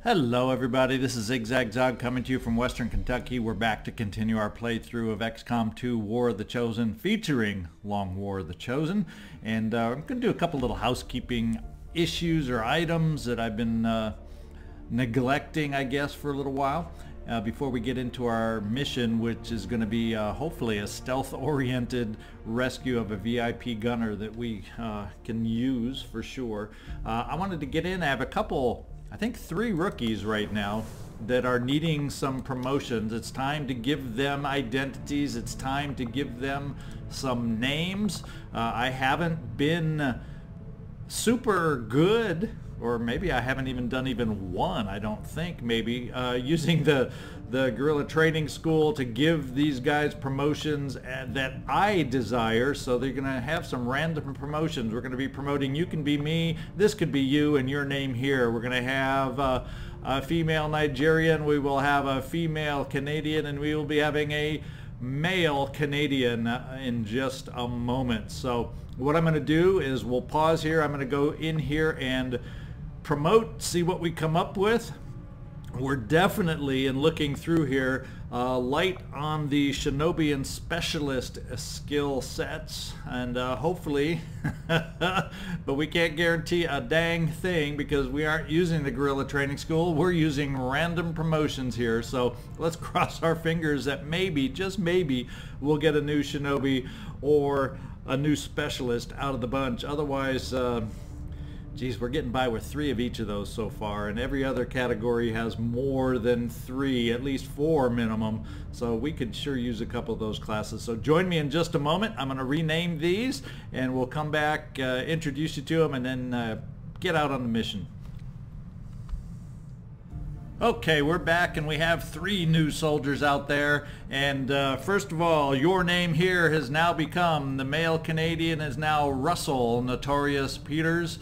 Hello everybody, this is ZigZagZog coming to you from Western Kentucky. We're back to continue our playthrough of XCom 2 War of the Chosen featuring Long War of the Chosen. And I'm going to do a couple little housekeeping issues or items that I've been neglecting, I guess, for a little while. Before we get into our mission, which is going to be hopefully a stealth-oriented rescue of a VIP gunner that we can use for sure. I wanted to get in. I have a couple, I think 3 rookies right now that are needing some promotions. It's time to give them identities. It's time to give them some names. I haven't been super good, or maybe I haven't even done even one, I don't think, maybe, using the guerrilla training school to give these guys promotions that I desire. So they're going to have some random promotions. We're going to be promoting You Can Be Me, This Could Be You, and Your Name Here. We're going to have a female Nigerian, we will have a female Canadian, and we will be having a male Canadian in just a moment. So what I'm going to do is we'll pause here. I'm going to go in here and promote, see what we come up with. We're definitely, in looking through here, light on the Shinobi and Specialist skill sets, and hopefully, but we can't guarantee a dang thing because we aren't using the Guerrilla Training School. We're using random promotions here, so let's cross our fingers that maybe, just maybe, we'll get a new Shinobi or a new Specialist out of the bunch. Otherwise, geez, we're getting by with 3 of each of those so far, and every other category has more than 3, at least 4 minimum, so we could sure use a couple of those classes. So join me in just a moment. I'm going to rename these, and we'll come back, introduce you to them, and then get out on the mission. Okay, we're back, and we have 3 new soldiers out there. And first of all, Your Name Here has now become, the male Canadian is now Russell Notorious Peters,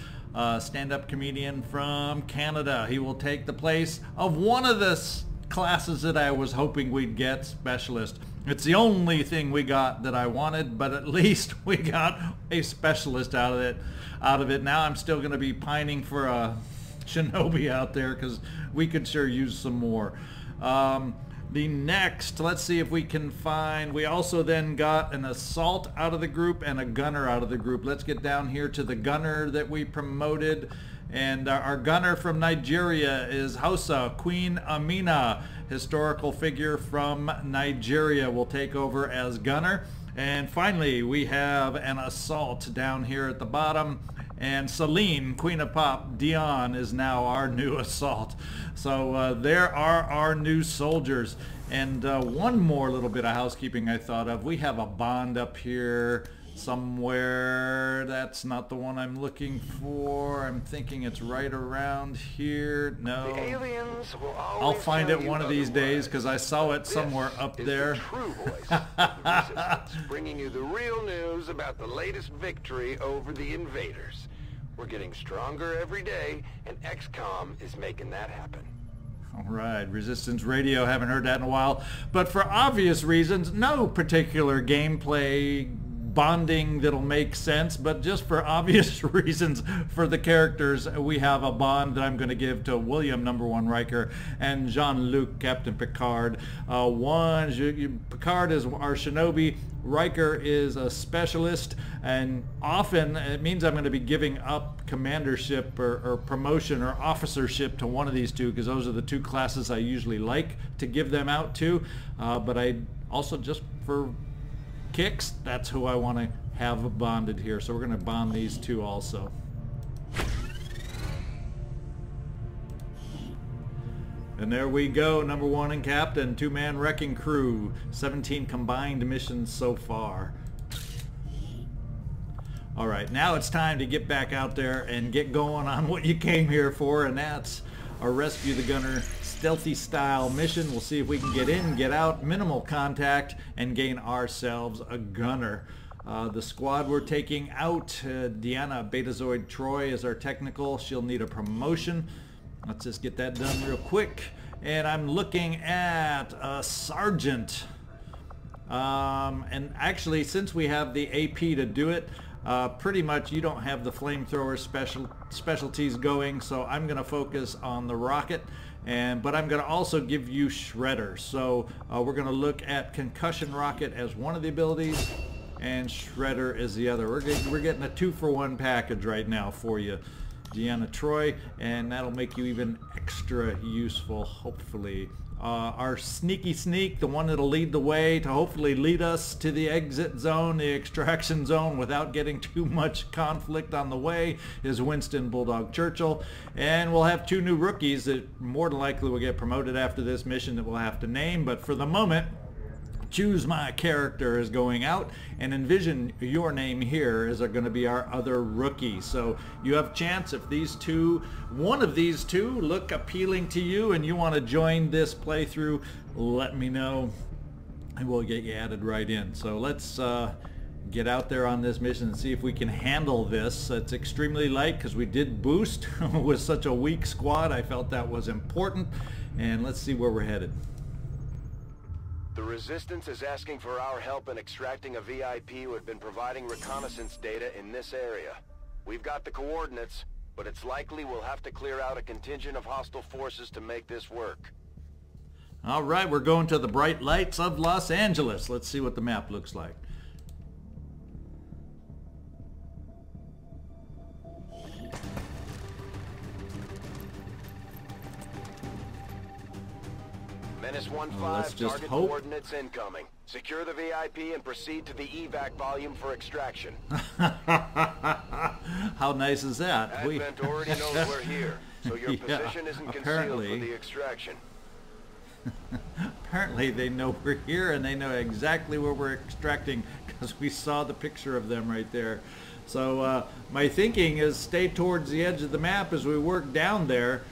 stand-up comedian from Canada. He will take the place of one of the classes that I was hoping we'd get, Specialist. It's the only thing we got that I wanted, but at least we got a Specialist out of it. Now I'm still going to be pining for a Shinobi out there because we could sure use some more. The next, let's see if we can find, we also then got an assault out of the group and a gunner out of the group. Let's get down here to the gunner that we promoted, and our gunner from Nigeria is Hausa Queen Amina, historical figure from Nigeria, will take over as gunner. And finally, we have an assault down here at the bottom, and Celine, Queen of Pop, Dion, is now our new assault. So there are our new soldiers. And one more little bit of housekeeping I thought of. We have a bond up here somewhere. That's not the one I'm looking for. I'm thinking it's right around here. No. The aliens will always I'll find it tell one you of these days because I saw it This somewhere up is there. The true voice of the resistance, bringing you the real news about the latest victory over the invaders. We're getting stronger every day, and XCom is making that happen. All right, Resistance Radio, haven't heard that in a while. But for obvious reasons, no particular gameplay bonding that'll make sense, but just for obvious reasons for the characters, we have a bond that I'm going to give to William #1 Riker and Jean-Luc Captain Picard. Picard is our Shinobi, Riker is a Specialist, and often it means I'm going to be giving up commandership or promotion or officership to one of these 2, because those are the 2 classes I usually like to give them out to, but I also, just for kicks, that's who I want to have bonded here. So we're going to bond these 2 also. And there we go, #1 and Captain, 2-man wrecking crew, 17 combined missions so far. All right, now it's time to get back out there and get going on what you came here for, and that's a Rescue the Gunner stealthy style mission. We'll see if we can get in, get out, minimal contact, and gain ourselves a gunner. The squad we're taking out, Deanna, Betazoid, Troi is our technical. She'll need a promotion. Let's just get that done real quick. And I'm looking at a sergeant. And actually, since we have the AP to do it, pretty much you don't have the flamethrower specialties going, so I'm going to focus on the rocket. but I'm going to also give you Shredder. So we're going to look at Concussion Rocket as one of the abilities, and Shredder is the other. We're getting a 2-for-1 package right now for you, Deanna, Troi, and that'll make you even extra useful, hopefully. Our sneaky sneak, the one that'll lead the way to hopefully lead us to the exit zone, the extraction zone, without getting too much conflict on the way, is Winston, Bulldog, Churchill. And we'll have 2 new rookies that more than likely will get promoted after this mission that we'll have to name. But for the moment, Choose My Character is going out, and Envision Your Name Here is going to be our other rookie. So you have a chance if one of these two look appealing to you and you want to join this playthrough, let me know and we'll get you added right in. So let's get out there on this mission and see if we can handle this. It's extremely light because we did boost with such a weak squad. I felt that was important, and let's see where we're headed. The Resistance is asking for our help in extracting a VIP who had been providing reconnaissance data in this area. We've got the coordinates, but it's likely we'll have to clear out a contingent of hostile forces to make this work. All right, we're going to the bright lights of Los Angeles. Let's see what the map looks like. Menace 1-5, let's just target hope. coordinates incoming. Secure the VIP and proceed to the evac volume for extraction. How nice is that? Advent already knows we're here, so your position isn't concealed for the extraction. Apparently they know we're here and they know exactly where we're extracting because we saw the picture of them right there. So my thinking is stay towards the edge of the map as we work down there.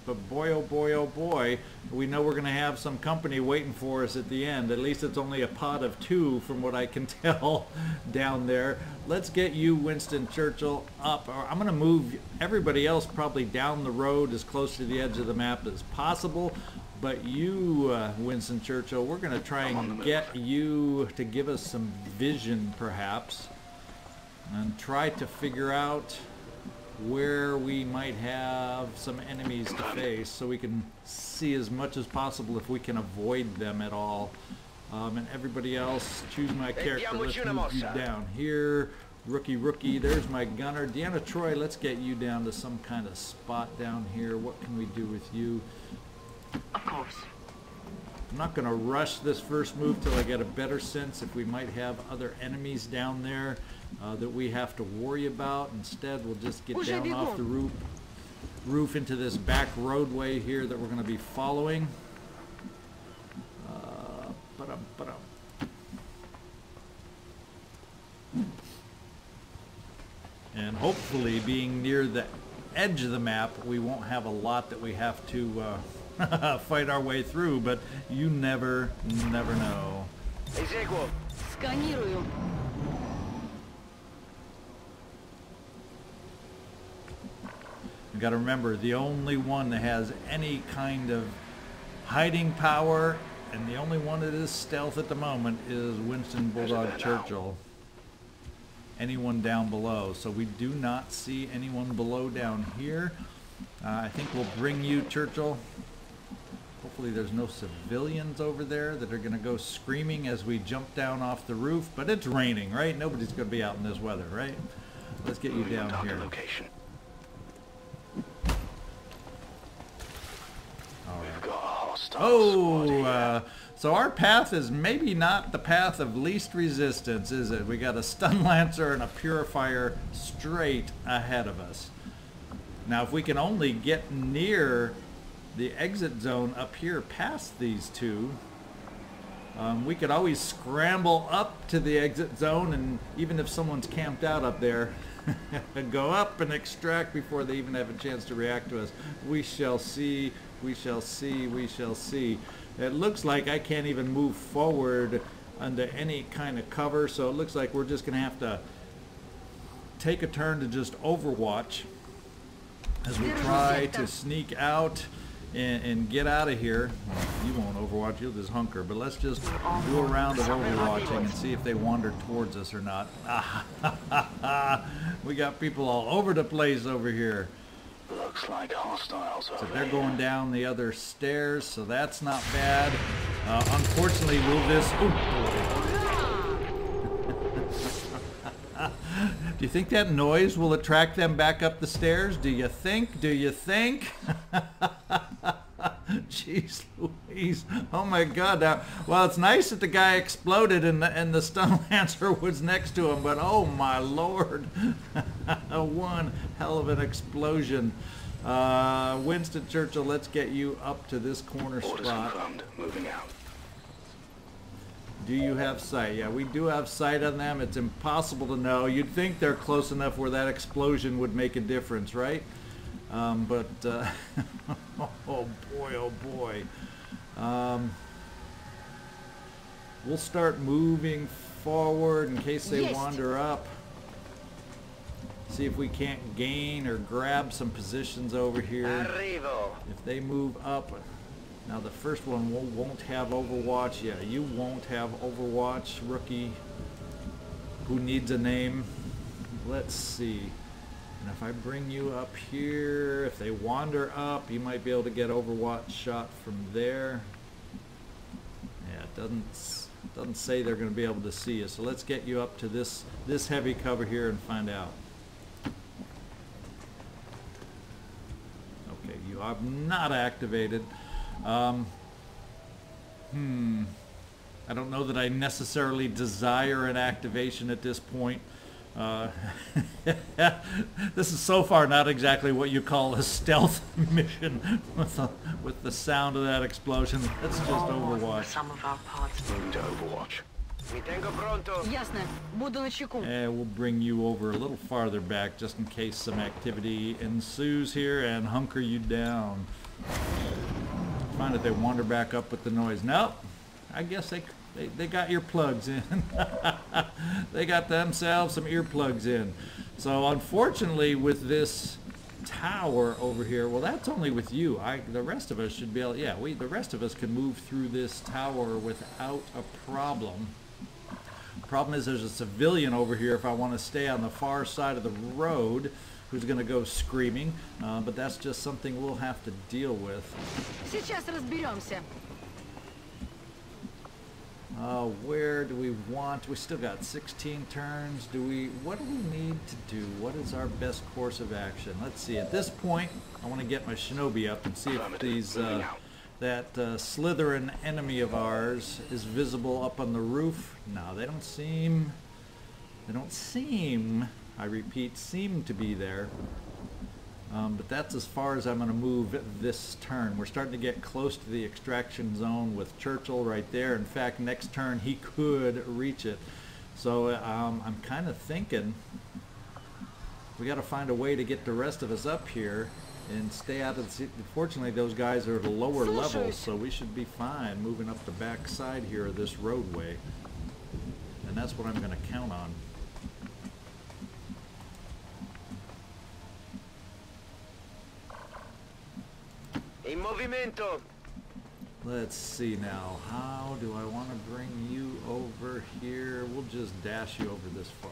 But boy, oh boy, we know we're going to have some company waiting for us at the end. At least it's only a pod of 2 from what I can tell down there. Let's get you, Winston Churchill, up. I'm going to move everybody else probably down the road as close to the edge of the map as possible. But you, Winston Churchill, we're going to try and get you to give us some vision, perhaps, and try to figure out where we might have some enemies to face so we can see as much as possible if we can avoid them at all. And everybody else, choose my character. Let's move you down here. Rookie, there's my gunner. Deanna, Troi, let's get you down to some kind of spot down here. What can we do with you? Of course. I'm not going to rush this first move till I get a better sense if we might have other enemies down there that we have to worry about. Instead, we'll just get down off the roof into this back roadway here that we're going to be following. And hopefully, being near the edge of the map, we won't have a lot that we have to fight our way through, but you never know. Сканирую. You got to remember, the only one that has any kind of hiding power and the only one that is stealth at the moment is Winston Bulldog Churchill. Anyone down below, so we do not see anyone below down here. I think we'll bring you, Churchill. Hopefully there's no civilians over there that are going to go screaming as we jump down off the roof, but it's raining, right? Nobody's going to be out in this weather, right? Let's get you down here. Location. All right. We've got a hostile Oh, squad here. so our path is maybe not the path of least resistance, is it? We got a stun lancer and a purifier straight ahead of us. Now, if we can only get near the exit zone up here past these two, we could always scramble up to the exit zone, and even if someone's camped out up there, go up and extract before they even have a chance to react to us. We shall see, we shall see, we shall see. It looks like I can't even move forward under any kind of cover, so it looks like we're just going to have to take a turn to just overwatch as we try to sneak out and get out of here. You won't overwatch, you'll just hunker, but let's just do a round of overwatching and see if they wander towards us or not. We got people all over the place over here. Look Looks like hostiles So over they're here. going down the other stairs, so that's not bad. Unfortunately, will this... Oh, do you think that noise will attract them back up the stairs? Do you think? Do you think? Jeez Louise. Oh my God. Now, well, it's nice that the guy exploded and the stun lancer was next to him, but oh my Lord. One hell of an explosion. Winston, Churchill, let's get you up to this corner Orders spot. confirmed. Moving out. Do you have sight? Yeah, we do have sight on them. It's impossible to know. You'd think they're close enough where that explosion would make a difference, right? But oh boy. We'll start moving forward in case they wander up. See if we can't gain or grab some positions over here. Arrivo. If they move up. Now the first one won't have Overwatch. Yeah, you won't have Overwatch, rookie. Who needs a name? Let's see. And if I bring you up here, if they wander up, you might be able to get Overwatch shot from there. Yeah, it doesn't say they're going to be able to see you. So let's get you up to this heavy cover here and find out. Okay, you are not activated. I don't know that I necessarily desire an activation at this point. This is so far not exactly what you call a stealth mission with the sound of that explosion. That's just Overwatch. Some of our parts. Moving to Overwatch. Mi tengo pronto. Ясно. Буду на чеку. And we'll bring you over a little farther back just in case some activity ensues here and hunker you down. Find that they wander back up with the noise. Nope. I guess they got earplugs in. They got themselves some earplugs in. So unfortunately with this tower over here, well, that's only with you. The rest of us should be able, yeah, the rest of us can move through this tower without a problem. Problem is there's a civilian over here if I want to stay on the far side of the road who's going to go screaming, but that's just something we'll have to deal with. Сейчас разберемся. Where do we want? We still got 16 turns. What do we need to do? What is our best course of action? Let's see. At this point, I want to get my shinobi up and see if these that Slytherin enemy of ours is visible up on the roof. No, they don't seem. I repeat, seem to be there. But that's as far as I'm going to move this turn. We're starting to get close to the extraction zone with Churchill right there. In fact, next turn he could reach it. So I'm kind of thinking we got to find a way to get the rest of us up here and stay out of the city. Fortunately, those guys are at a lower level, so we should be fine moving up the back side here of this roadway. And that's what I'm going to count on. In movimento. Let's see now. How do I want to bring you over here? We'll just dash you over this far.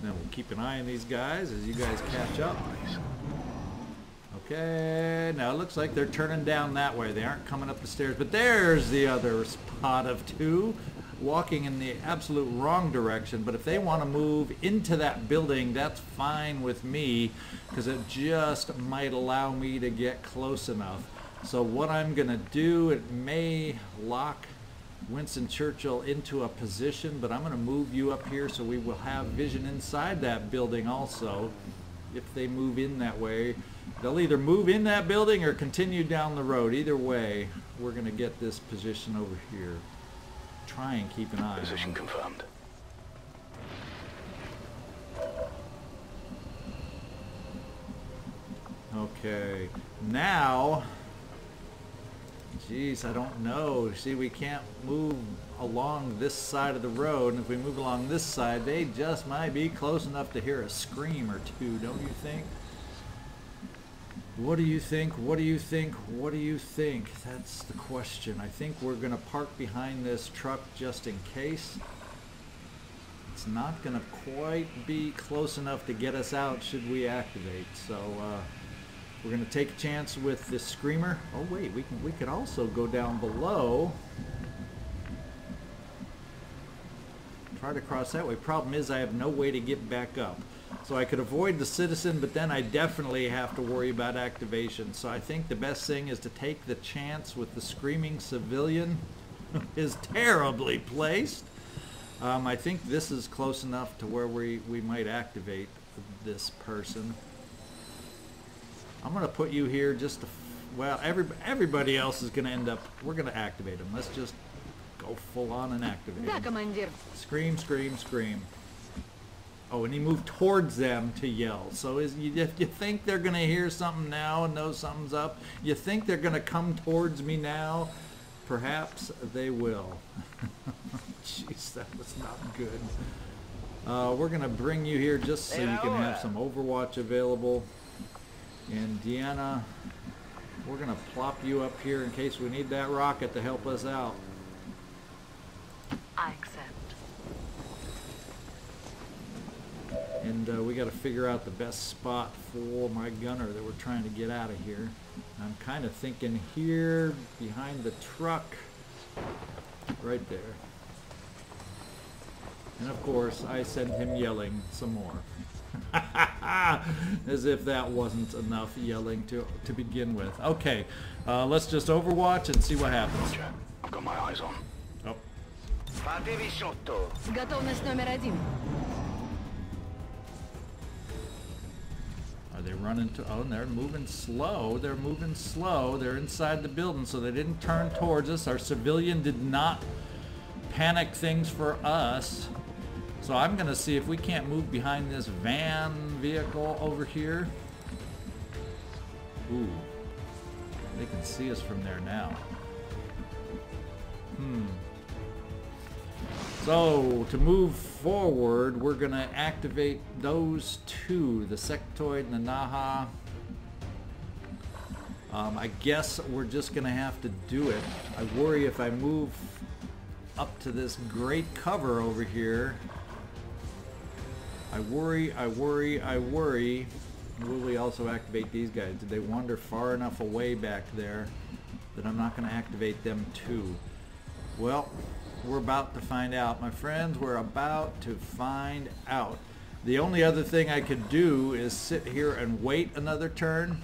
Then we'll keep an eye on these guys as you guys catch up. Okay, now it looks like they're turning down that way. They aren't coming up the stairs, but there's the other spot of two walking in the absolute wrong direction. But if they want to move into that building, that's fine with me because it just might allow me to get close enough. So what I'm going to do, it may lock Winston Churchill into a position, but I'm going to move you up here so we will have vision inside that building also. If they move in that way, they'll either move in that building or continue down the road. Either way, we're going to get this position over here. Try and keep an eye on Position them. confirmed. Okay, now, geez, I don't know. See, we can't move along this side of the road, and if we move along this side, they just might be close enough to hear a scream or two, don't you think? What do you think? What do you think? What do you think? That's the question. I think we're going to park behind this truck just in case. It's not going to quite be close enough to get us out should we activate. So we're going to take a chance with the screamer. Oh wait, we could also go down below. Try to cross that way. Problem is I have no way to get back up. So I could avoid the citizen, but then I definitely have to worry about activation. So I think the best thing is to take the chance with the screaming civilian who is terribly placed. I think this is close enough to where we might activate this person. I'm going to put you here just to, well, everybody else is going to end up, we're going to activate them. Let's just go full on and activate Да, them. командир. Scream, scream, scream. Oh, and he moved towards them to yell. So if you think they're going to hear something now and know something's up, you think they're going to come towards me now, perhaps they will. Jeez, that was not good. We're going to bring you here just so you can have some Overwatch available. And Deanna, we're going to plop you up here in case we need that rocket to help us out. I accept. And we got to figure out the best spot for my gunner that we're trying to get out of here. I'm kind of thinking here behind the truck, right there. And of course, I send him yelling some more. As if that wasn't enough yelling to begin with. Okay, let's just Overwatch and see what happens. Roger. I've got my eyes on. Oh. Готовность номер 1. Are they running to... Oh, and they're moving slow. They're moving slow. They're inside the building, so they didn't turn towards us. Our civilian did not panic things for us. So I'm going to see if we can't move behind this van vehicle over here. Ooh. They can see us from there now. So, to move forward, we're going to activate those two, the sectoid and the Naha. I guess we're just going to have to do it. I worry if I move up to this great cover over here. I worry. Will we also activate these guys? Did they wander far enough away back there that I'm not going to activate them too? Well, we're about to find out, my friends. We're about to find out. The only other thing I could do is sit here and wait another turn.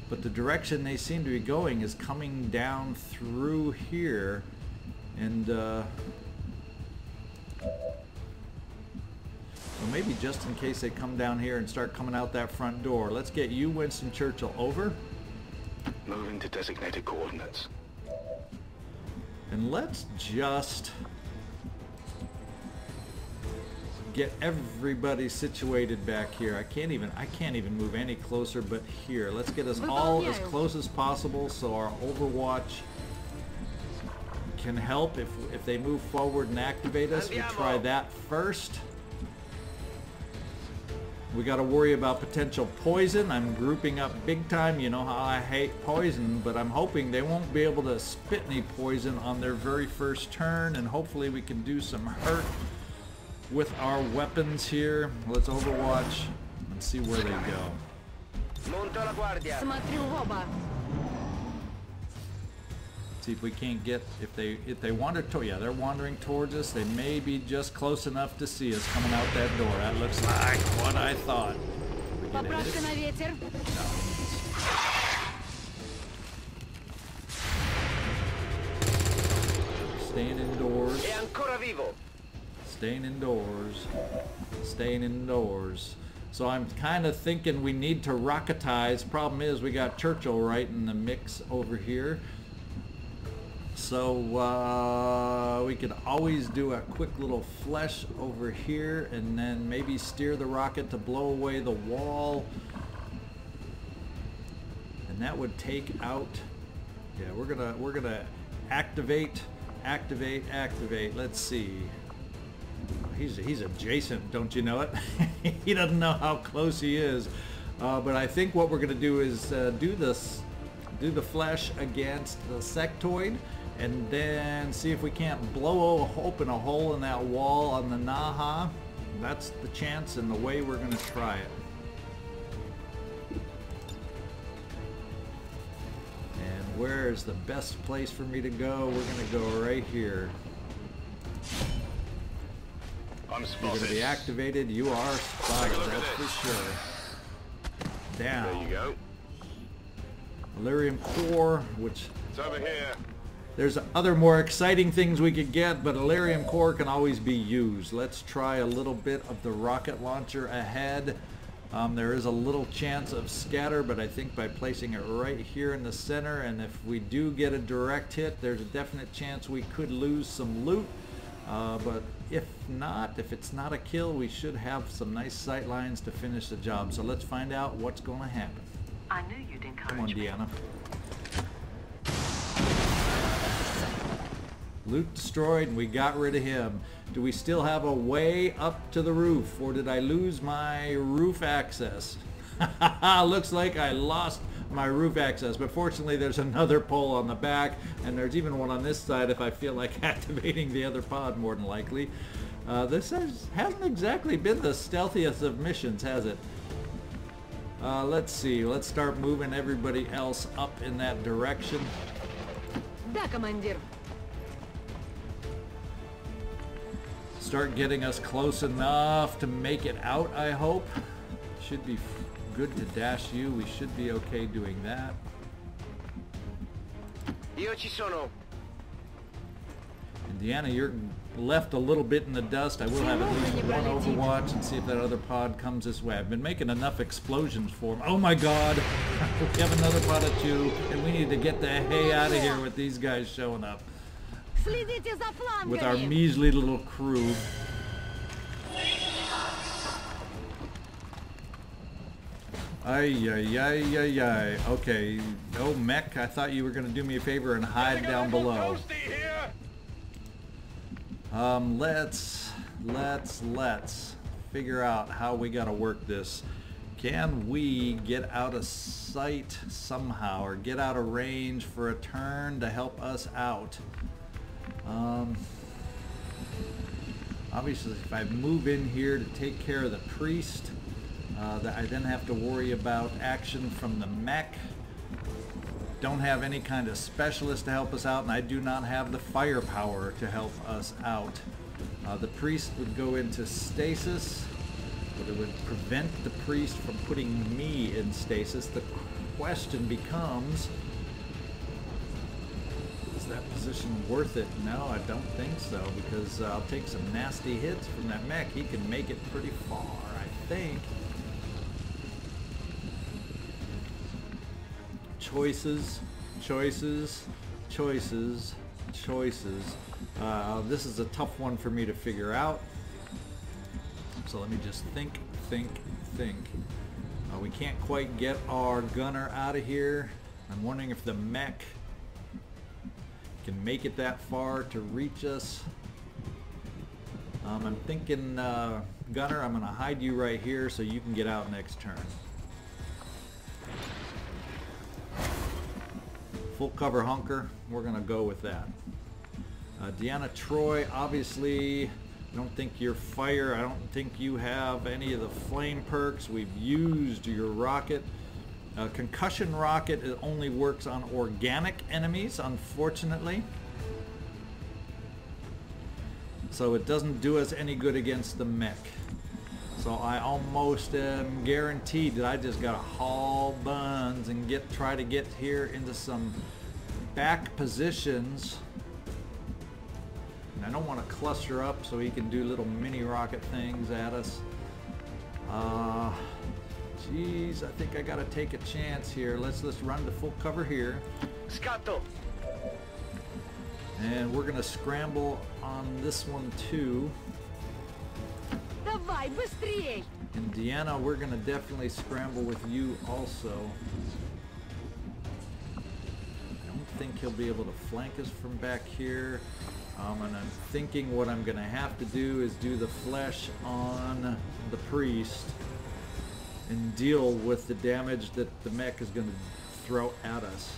But the direction they seem to be going is coming down through here. And, well, maybe just in case they come down here and start coming out that front door. Let's get you, Winston Churchill, over. Moving to designated coordinates. And let's just get everybody situated back here. I can't even move any closer but here. Let's get us all as close as possible so our Overwatch can help if they move forward and activate us. We try that first. We got to worry about potential poison. I'm grouping up big time. You know how I hate poison, but I'm hoping they won't be able to spit any poison on their very first turn, and hopefully we can do some hurt with our weapons here. Let's Overwatch and see where they go. Смотрю в оба. See if we can't get, if they wander to, yeah, they're wandering towards us. They may be just close enough to see us coming out that door. That looks like what I thought. Поправка на ветер. Staying indoors. Staying indoors. Staying indoors. So I'm kind of thinking we need to rocketize. Problem is we got Churchill right in the mix over here. So we could always do a quick little flesh over here and then maybe steer the rocket to blow away the wall. And that would take out, yeah, we're gonna activate. Let's see. He's adjacent, don't you know it? He doesn't know how close he is. But I think what we're gonna do is do the flesh against the sectoid. and then see if we can't blow open a hole in that wall on the Naha. That's the chance and the way we're going to try it. And where is the best place for me to go? We're going to go right here. I'm You're spotted. going to be activated. You are spotted, that's for sure. Down. There you go. Elerium core, which It's over here. there's other more exciting things we could get, but Elerium core can always be used. Let's try a little bit of the rocket launcher ahead. There is a little chance of scatter, but I think by placing it right here in the center, and if we do get a direct hit, there's a definite chance we could lose some loot. But if not, if it's not a kill, we should have some nice sight lines to finish the job. So let's find out what's going to happen. I knew you'd encourage Come on, me. Deanna. Loot destroyed, and we got rid of him. Do we still have a way up to the roof, or did I lose my roof access? Looks like I lost my roof access, but fortunately there's another pole on the back, and there's even one on this side if I feel like activating the other pod, more than likely. This hasn't exactly been the stealthiest of missions, has it? Let's see, let's start moving everybody else up in that direction. Да, командир. Start getting us close enough to make it out, I hope. Should be good to dash you. We should be okay doing that. Io ci sono. And Deanna, you're left a little bit in the dust. I will have at least one overwatch and see if that other pod comes this way. I've been making enough explosions for him. Oh my god! We have another pod of 2, and we need to get the hay out of here with these guys showing up. Следите за флангами. With our measly little crew. Ay, ay, ay, ay, ay. Okay. Oh, mech, I thought you were going to do me a favor and hide down below. Let's figure out how we got to work this. Can we get out of sight somehow, or get out of range for a turn to help us out? Obviously, if I move in here to take care of the priest, that I then have to worry about action from the mech. Don't have any kind of specialist to help us out, and I do not have the firepower to help us out. The priest would go into stasis, but it would prevent the priest from putting me in stasis. The question becomes, is that position worth it? No, I don't think so, because I'll take some nasty hits from that mech. He can make it pretty far, I think. Choices, choices, choices, choices. This is a tough one for me to figure out. So let me just think. We can't quite get our gunner out of here. I'm wondering if the mech can make it that far to reach us. I'm thinking, gunner, I'm going to hide you right here so you can get out next turn. Full cover hunker, we're going to go with that. Deanna, Troi, obviously, I don't think you're fire. I don't think you have any of the flame perks. We've used your rocket. Concussion rocket, it only works on organic enemies, unfortunately. So it doesn't do us any good against the mech. So I almost am guaranteed that I just gotta haul buns and try to get here into some back positions. And I don't want to cluster up so he can do little mini rocket things at us. Geez, I think I gotta take a chance here. Let's run to full cover here. Scatto. And we're gonna scramble on this one too. Давай, быстрей! And Deanna, we're gonna definitely scramble with you also. I don't think he'll be able to flank us from back here. And I'm thinking what I'm gonna have to do is do the flesh on the priest and deal with the damage that the mech is gonna throw at us.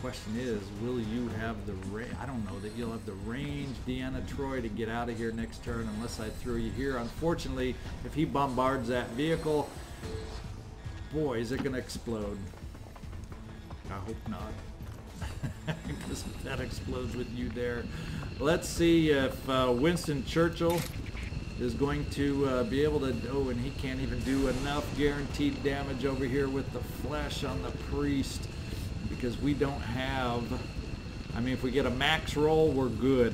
question is, will you have the I don't know that you'll have the range, Deanna, Troi, to get out of here next turn unless I throw you here. Unfortunately, if he bombards that vehicle, boy, is it going to explode. I hope not. Because if that explodes with you there. Let's see if Winston Churchill is going to be able to, oh, and he can't even do enough guaranteed damage over here with the flesh on the priest because we don't have, I mean, if we get a max roll, we're good.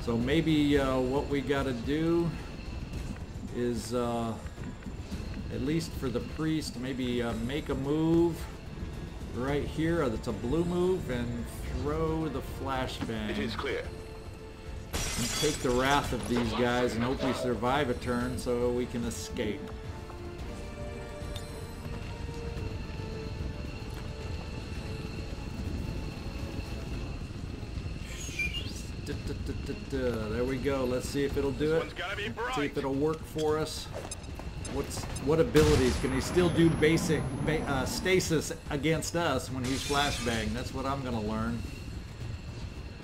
So maybe what we got to do is, at least for the priest, maybe make a move right here. That's a blue move, and throw the flashbang. It is clear. And take the wrath of these guys and hope we survive a turn so we can escape. There we go. Let's see if it'll do it. Let's see if it'll work for us. What abilities? Can he still do basic stasis against us when he's flashbang? That's what I'm going to learn.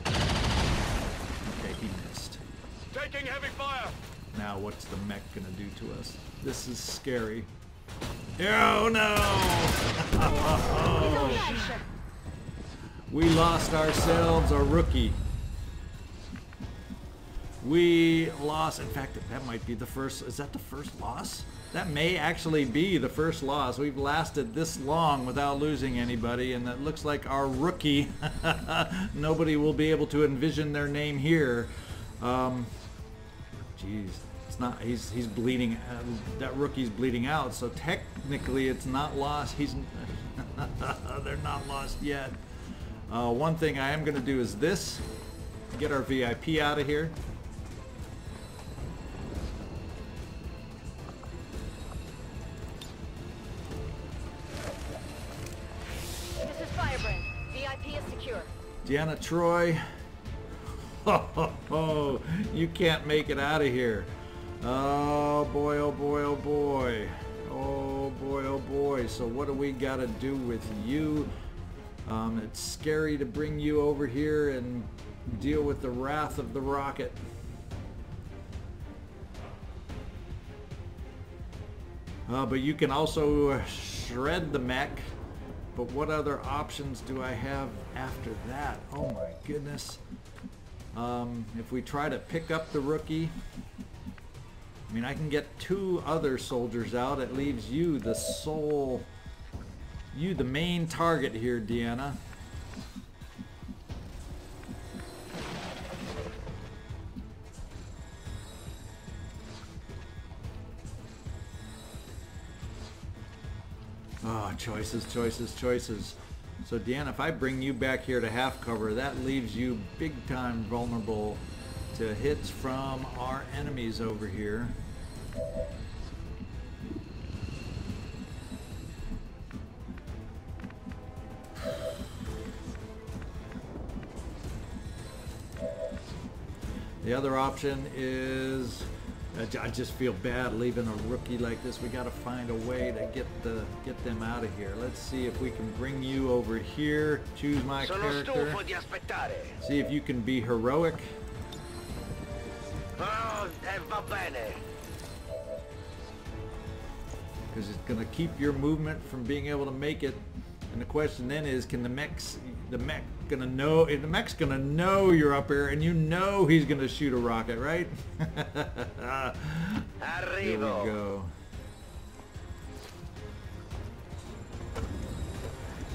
Okay, he missed. Taking heavy fire. Now what's the mech going to do to us? This is scary. Oh no! We lost ourselves a rookie. We lost, in fact, that might be the first, is that the first loss? That may actually be the first loss. We've lasted this long without losing anybody, and it looks like our rookie, nobody will be able to envision their name here. Jeez, it's not, he's bleeding, that rookie's bleeding out, so technically it's not lost. They're not lost yet. One thing I am going to do is this, get our VIP out of here. Deanna, Troi. Oh, you can't make it out of here. Oh boy, oh boy, oh boy. Oh boy, oh boy. So what do we got to do with you? It's scary to bring you over here and deal with the wrath of the rocket. But you can also shred the mech. But what other options do I have after that? Oh my goodness. If we try to pick up the rookie, I mean, I can get 2 other soldiers out. It leaves you the the main target here, Deanna. Oh, choices, choices, choices. So Deanna, if I bring you back here to half cover, that leaves you big time vulnerable to hits from our enemies over here. The other option is, I just feel bad leaving a rookie like this. We got to find a way to get them out of here. Let's see if we can bring you over here. Choose my character. See if you can be heroic. Because it's going to keep your movement from being able to make it. And the question then is, can the mech's gonna know? The mech's gonna know you're up here, and you know he's gonna shoot a rocket, right? Here we go.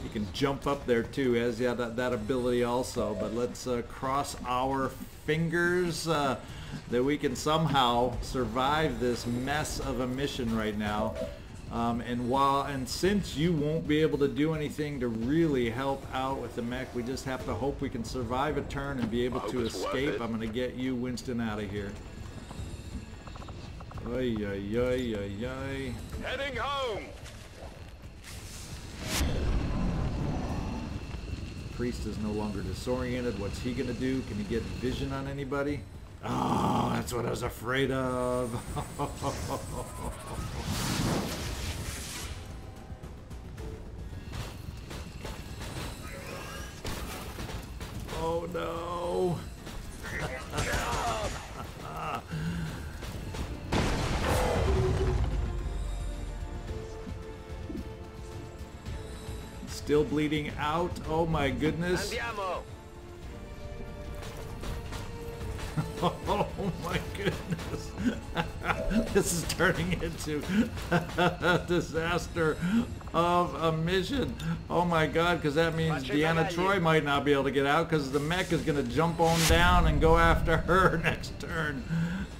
You can jump up there too, as that ability also. But let's cross our fingers that we can somehow survive this mess of a mission right now. And since you won't be able to do anything to really help out with the mech, we just have to hope we can survive a turn and be able to escape. I'm going to get you, Winston, out of here. Ay, ay, ay, ay, ay. Heading home. Priest is no longer disoriented. What's he going to do? Can he get vision on anybody? Oh, that's what I was afraid of. Oh no. Still bleeding out. Oh my goodness. Andiamo. Oh my goodness. This is turning into a disaster of a mission. Oh my god, because that means Deanna Troi might not be able to get out because the mech is going to jump on down and go after her next turn.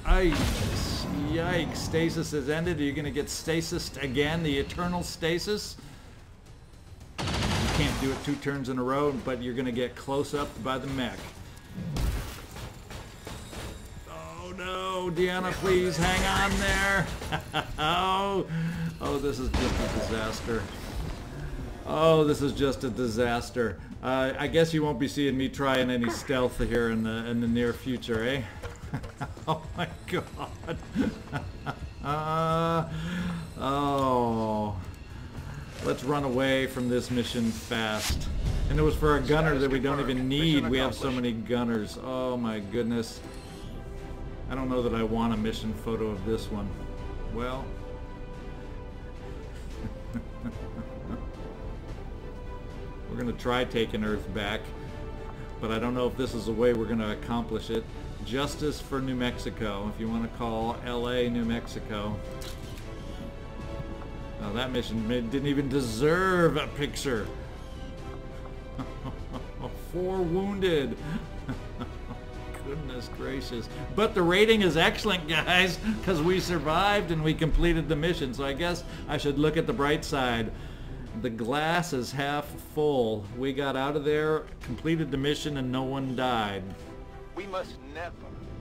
Yikes. Stasis has ended. Are you going to get stasis again? The eternal stasis? You can't do it 2 turns in a row, but you're going to get close up by the mech. No, Deanna, please hang on there. Oh, this is just a disaster. Oh, this is just a disaster. I guess you won't be seeing me trying any stealth here in the near future, eh? Oh my god. Oh. Let's run away from this mission fast. And it was for a gunner that we don't even need. We have so many gunners. Oh my goodness. I don't know that I want a mission photo of this one. Well, we're going to try taking Earth back, but I don't know if this is the way we're going to accomplish it. Justice for New Mexico, if you want to call LA New Mexico. Now that mission didn't even deserve a picture. 4 wounded. Goodness gracious. But the rating is excellent, guys, because we survived and we completed the mission. So I guess I should look at the bright side. The glass is half full. We got out of there, completed the mission, and no one died. We must never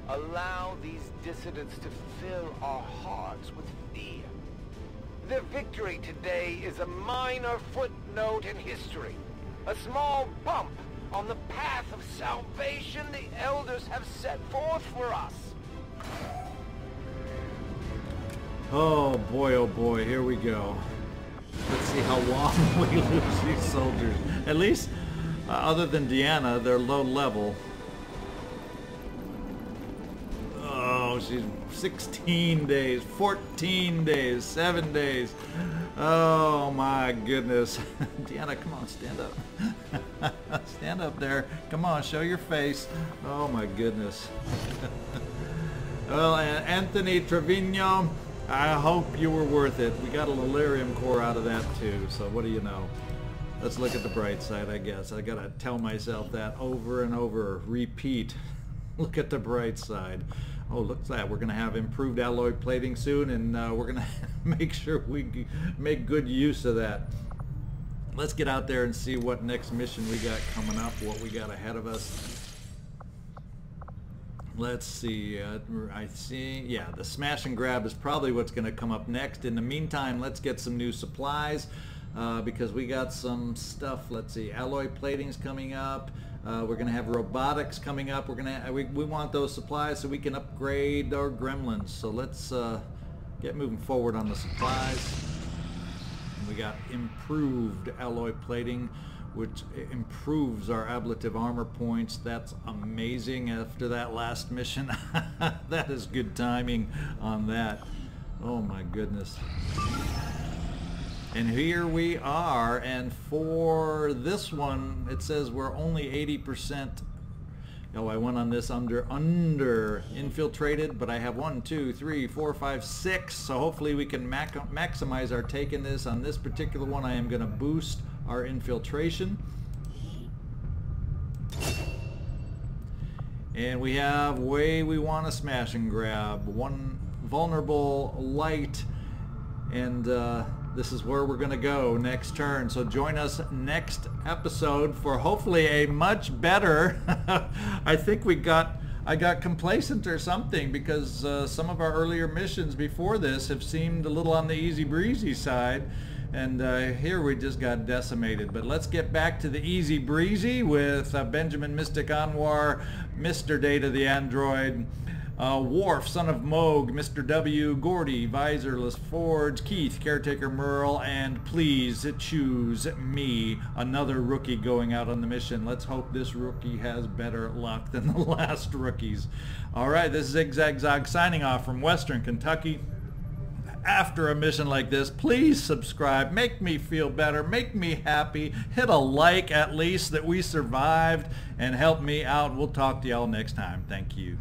allow these dissidents to fill our hearts with fear. Their victory today is a minor footnote in history. A small bump on the path of salvation the elders have set forth for us. Oh boy, here we go. Let's see how long we lose these soldiers. At least, other than Deanna, they're low level. Oh, she's 16 days, 14 days, 7 days. Oh my goodness. Deanna, come on, stand up. Stand up there. Come on, show your face. Oh my goodness. Well, Anthony Trevino, I hope you were worth it. We got a Lilarium core out of that too, so what do you know? Let's look at the bright side, I guess. I gotta tell myself that over and over. Repeat. Look at the bright side. Oh, look at that. We're going to have improved alloy plating soon, and we're going to make sure we make good use of that. Let's get out there and see what next mission we got coming up, what we got ahead of us. Let's see. I see. Yeah, the smash and grab is probably what's going to come up next. In the meantime, let's get some new supplies because we got some stuff. Let's see. Alloy plating's coming up. We're going to have robotics coming up. We want those supplies so we can upgrade our gremlins. So let's get moving forward on the supplies. And we got improved alloy plating, which improves our ablative armor points. That's amazing after that last mission. That is good timing on that. Oh my goodness. And here we are, and for this one, it says we're only 80%. Oh, I went on this under infiltrated, but I have 1, 2, 3, 4, 5, 6. So hopefully we can maximize our take in this. On this particular one, I am going to boost our infiltration. And we have way we want to smash and grab. 1 vulnerable light, and this is where we're going to go next turn. So join us next episode for hopefully a much better I think I got complacent or something because some of our earlier missions before this have seemed a little on the easy breezy side, and here we just got decimated. But let's get back to the easy breezy with Benjamin Mystic Anwar, Mr. Data the Android, Worf, Son of Moog, Mr. W, Gordy, Visorless, Forge, Keith, Caretaker Merle, and please choose me, another rookie going out on the mission. Let's hope this rookie has better luck than the last rookies. All right, this is ZigZagZog signing off from Western Kentucky. After a mission like this, please subscribe, make me feel better, make me happy, hit a like at least that we survived, and help me out. We'll talk to y'all next time. Thank you.